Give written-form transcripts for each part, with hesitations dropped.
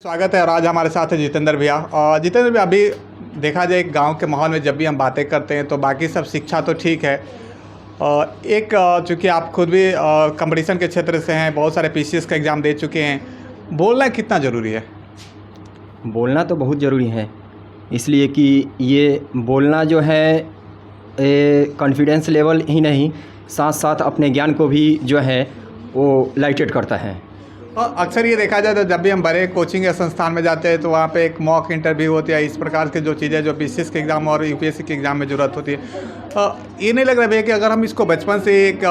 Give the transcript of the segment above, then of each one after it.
स्वागत है और आज हमारे साथ है जितेंद्र भैया। और जितेंद्र भैया, अभी देखा जाए गांव के माहौल में जब भी हम बातें करते हैं तो बाकी सब शिक्षा तो ठीक है। चूँकि आप खुद भी कंपटीशन के क्षेत्र से हैं, बहुत सारे पीसीएस का एग्ज़ाम दे चुके हैं, बोलना कितना ज़रूरी है? बोलना तो बहुत ज़रूरी है, इसलिए कि ये बोलना जो है कॉन्फिडेंस लेवल ही नहीं, साथ साथ अपने ज्ञान को भी जो है वो लाइटेड करता है। और अक्सर ये देखा जाए तो जब भी हम बड़े कोचिंग या संस्थान में जाते हैं तो वहाँ पे एक मॉक इंटरव्यू होती है, इस प्रकार के जो चीज़ें जो पीसीएस के एग्ज़ाम और यूपीएससी के एग्ज़ाम में ज़रूरत होती है। ये नहीं लग रहा भैया कि अगर हम इसको बचपन से एक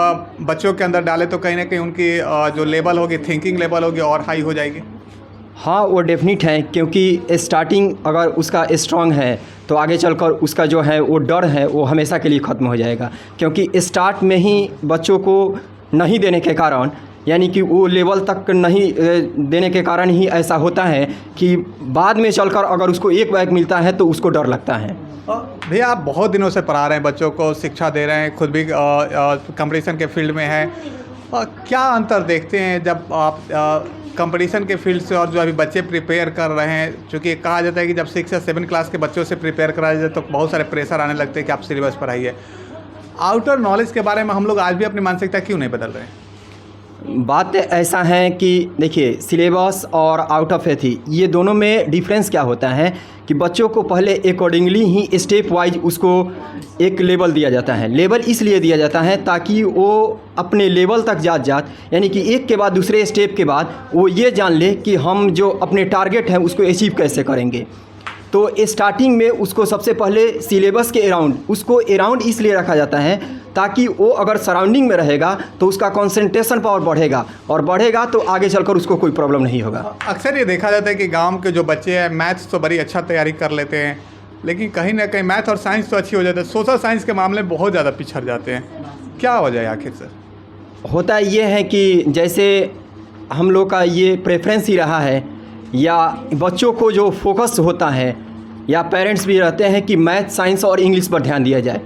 बच्चों के अंदर डालें तो कहीं ना कहीं उनकी जो लेवल होगी, थिंकिंग लेवल होगी, और हाई हो जाएगी? हाँ, वो डेफिनेट है, क्योंकि स्टार्टिंग अगर उसका स्ट्रांग है तो आगे चलकर उसका जो है वो डर है वो हमेशा के लिए ख़त्म हो जाएगा। क्योंकि स्टार्ट में ही बच्चों को नहीं देने के कारण, यानी कि वो लेवल तक नहीं देने के कारण ही ऐसा होता है कि बाद में चलकर अगर उसको एक बैग मिलता है तो उसको डर लगता है। भैया, आप बहुत दिनों से पढ़ा रहे हैं, बच्चों को शिक्षा दे रहे हैं, खुद भी कंपटीशन के फील्ड में हैं। क्या अंतर देखते हैं जब आप कंपटीशन के फील्ड से और जो अभी बच्चे प्रिपेयर कर रहे हैं? क्योंकि कहा जाता है कि जब 6 या 7 क्लास के बच्चों से प्रिपेयर कराया जाए तो बहुत सारे प्रेशर आने लगते हैं कि आप सिलेबस पढ़ाइए। आउटर नॉलेज के बारे में हम लोग आज भी अपनी मानसिकता क्यों नहीं बदल रहे हैं? बात ऐसा है कि देखिए, सिलेबस और आउट ऑफ एथी ये दोनों में डिफरेंस क्या होता है कि बच्चों को पहले अकॉर्डिंगली ही स्टेप वाइज उसको एक लेवल दिया जाता है। लेवल इसलिए दिया जाता है ताकि वो अपने लेवल तक जात यानी कि एक के बाद दूसरे स्टेप के बाद वो ये जान ले कि हम जो अपने टारगेट हैं उसको अचीव कैसे करेंगे। तो स्टार्टिंग में उसको सबसे पहले सिलेबस के अराउंड इसलिए रखा जाता है ताकि वो अगर सराउंडिंग में रहेगा तो उसका कंसंट्रेशन पावर बढ़ेगा, और बढ़ेगा तो आगे चलकर उसको कोई प्रॉब्लम नहीं होगा। अक्सर ये देखा जाता है कि गांव के जो बच्चे हैं मैथ्स तो बड़ी अच्छा तैयारी कर लेते हैं, लेकिन कहीं ना कहीं मैथ और साइंस तो अच्छी हो जाती है, सोशल साइंस के मामले में बहुत ज़्यादा पिछड़ जाते हैं। क्या वजह है आखिर सर? होता ये है कि जैसे हम लोग का ये प्रेफरेंस ही रहा है, या बच्चों को जो फोकस होता है, या पेरेंट्स भी रहते हैं कि मैथ, साइंस और इंग्लिश पर ध्यान दिया जाए।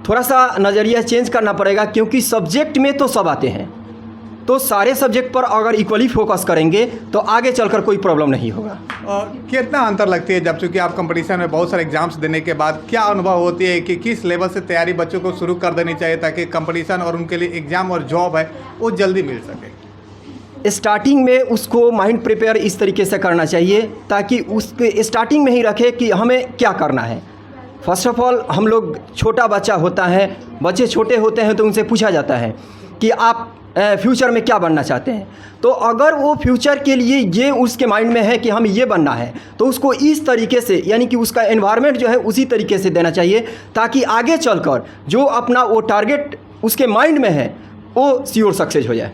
थोड़ा सा नज़रिया चेंज करना पड़ेगा, क्योंकि सब्जेक्ट में तो सब आते हैं, तो सारे सब्जेक्ट पर अगर इक्वली फोकस करेंगे तो आगे चलकर कोई प्रॉब्लम नहीं होगा। कितना अंतर लगती है जब चूँकि आप कंपटीशन में बहुत सारे एग्जाम्स देने के बाद क्या अनुभव होती है कि किस लेवल से तैयारी बच्चों को शुरू कर देनी चाहिए ताकि कंपटीशन और उनके लिए एग्ज़ाम और जॉब है वो जल्दी मिल सके? स्टार्टिंग में उसको माइंड प्रिपेयर इस तरीके से करना चाहिए ताकि उसके स्टार्टिंग में ही रखे कि हमें क्या करना है। फर्स्ट ऑफ ऑल, हम लोग छोटा बच्चा होता है, बच्चे छोटे होते हैं तो उनसे पूछा जाता है कि आप फ्यूचर में क्या बनना चाहते हैं। तो अगर वो फ्यूचर के लिए ये उसके माइंड में है कि हम ये बनना है तो उसको इस तरीके से, यानी कि उसका एनवायरनमेंट जो है उसी तरीके से देना चाहिए ताकि आगे चलकर जो अपना वो टारगेट उसके माइंड में है वो श्योर सक्सेस हो जाए।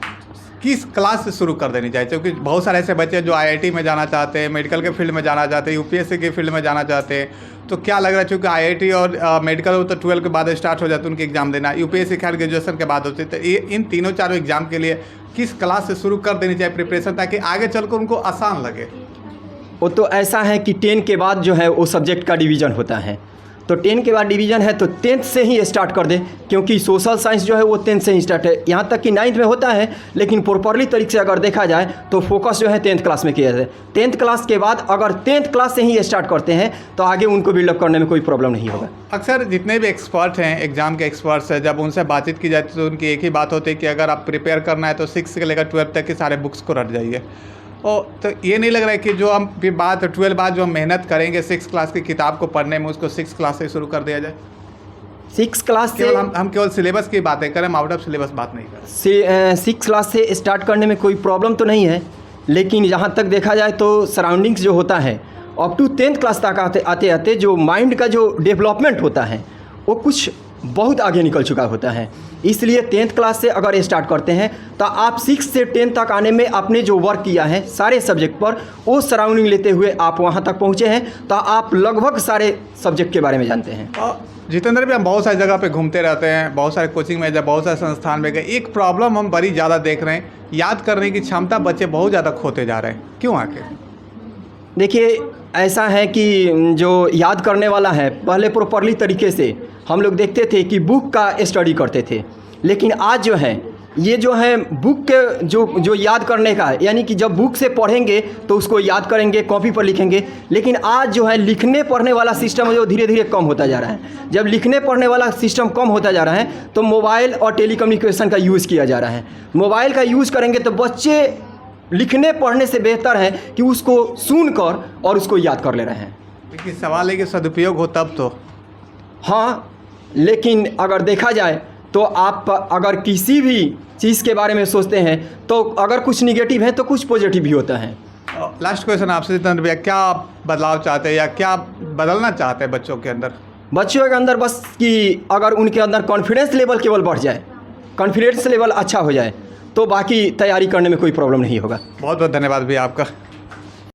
किस क्लास से शुरू कर देनी चाहिए? क्योंकि बहुत सारे ऐसे बच्चे जो आईआईटी में जाना चाहते हैं, मेडिकल के फील्ड में जाना चाहते हैं, यूपीएससी के फील्ड में जाना चाहते हैं, तो क्या लग रहा है चूँकि आईआईटी और मेडिकल तो 12 के बाद स्टार्ट हो जाते हैं उनके एग्जाम देना, यूपीएससी खैर ग्रेजुएशन के बाद होती है, तो ये इन तीनों चारों एग्जाम के लिए किस क्लास से शुरू कर देनी चाहिए प्रिपरेशन ताकि आगे चलकर उनको आसान लगे? वो तो ऐसा है कि 10 के बाद जो है वो सब्जेक्ट का डिवीज़न होता है, तो 10 के बाद डिवीज़न है तो 10th से ही स्टार्ट कर दे, क्योंकि सोशल साइंस जो है वो 10th से ही स्टार्ट है। यहाँ तक कि 9th में होता है, लेकिन प्रॉपरली तरीके से अगर देखा जाए तो फोकस जो है 10th क्लास में किया जाए। 10th क्लास के बाद अगर 10th क्लास से ही स्टार्ट करते हैं तो आगे उनको बिल्डअप करने में कोई प्रॉब्लम नहीं होगा। अक्सर जितने भी एक्सपर्ट हैं, एग्जाम के एक्सपर्ट्स हैं, जब उनसे बातचीत की जाती है तो उनकी एक ही बात होती है कि अगर आप प्रिपेयर करना है तो 6 से लेकर 12 तक के सारे बुक्स को रट जाइए। और तो ये नहीं लग रहा है कि जो हम फिर बात 12 बाद जो हम मेहनत करेंगे 6 क्लास की किताब को पढ़ने में, उसको 6 क्लास से शुरू कर दिया जाए? 6 क्लास से केवल हम केवल सिलेबस की बातें करें, हम आउट ऑफ सिलेबस बात नहीं करें। 6 क्लास से स्टार्ट करने में कोई प्रॉब्लम तो नहीं है, लेकिन जहाँ तक देखा जाए तो सराउंडिंग्स जो होता है अप टू 10th क्लास तक आते आते जो माइंड का जो डेवलपमेंट होता है वो कुछ बहुत आगे निकल चुका होता है। इसलिए 10th क्लास से अगर स्टार्ट करते हैं तो आप 6 से 10 तक आने में आपने जो वर्क किया है सारे सब्जेक्ट पर, वो सराउंडिंग लेते हुए आप वहाँ तक पहुँचे हैं तो आप लगभग सारे सब्जेक्ट के बारे में जानते हैं। जितेंद्र भी हम बहुत सारी जगह पे घूमते रहते हैं, बहुत सारे कोचिंग में जब बहुत सारे संस्थान में गए, एक प्रॉब्लम हम बड़ी ज़्यादा देख रहे हैं, याद करने की क्षमता बच्चे बहुत ज़्यादा खोते जा रहे हैं। क्यों आके? देखिए, ऐसा है कि जो याद करने वाला है पहले प्रॉपरली तरीके से हम लोग देखते थे कि बुक का स्टडी करते थे, लेकिन आज जो है ये जो है बुक के जो याद करने का है, यानी कि जब बुक से पढ़ेंगे तो उसको याद करेंगे, कॉपी पर लिखेंगे। लेकिन आज जो है लिखने पढ़ने वाला सिस्टम है जो धीरे धीरे कम होता जा रहा है। जब लिखने पढ़ने वाला सिस्टम कम होता जा रहा है तो मोबाइल और टेलीकम्युनिकेशन का यूज़ किया जा रहा है। मोबाइल का यूज़ करेंगे तो बच्चे लिखने पढ़ने से बेहतर है कि उसको सुनकर और उसको याद कर ले रहे हैं। लेकिन सवाल है कि सदुपयोग हो तब तो। हाँ, लेकिन अगर देखा जाए तो आप अगर किसी भी चीज़ के बारे में सोचते हैं तो अगर कुछ निगेटिव है तो कुछ पॉजिटिव भी होता है। लास्ट क्वेश्चन आपसे जितेंद्र भैया, क्या बदलाव चाहते हैं या क्या बदलना चाहते हैं बच्चों के अंदर? बच्चों के अंदर बस कि अगर उनके अंदर कॉन्फिडेंस लेवल केवल बढ़ जाए, कॉन्फिडेंस लेवल अच्छा हो जाए तो बाकी तैयारी करने में कोई प्रॉब्लम नहीं होगा। बहुत बहुत धन्यवाद भैया आपका।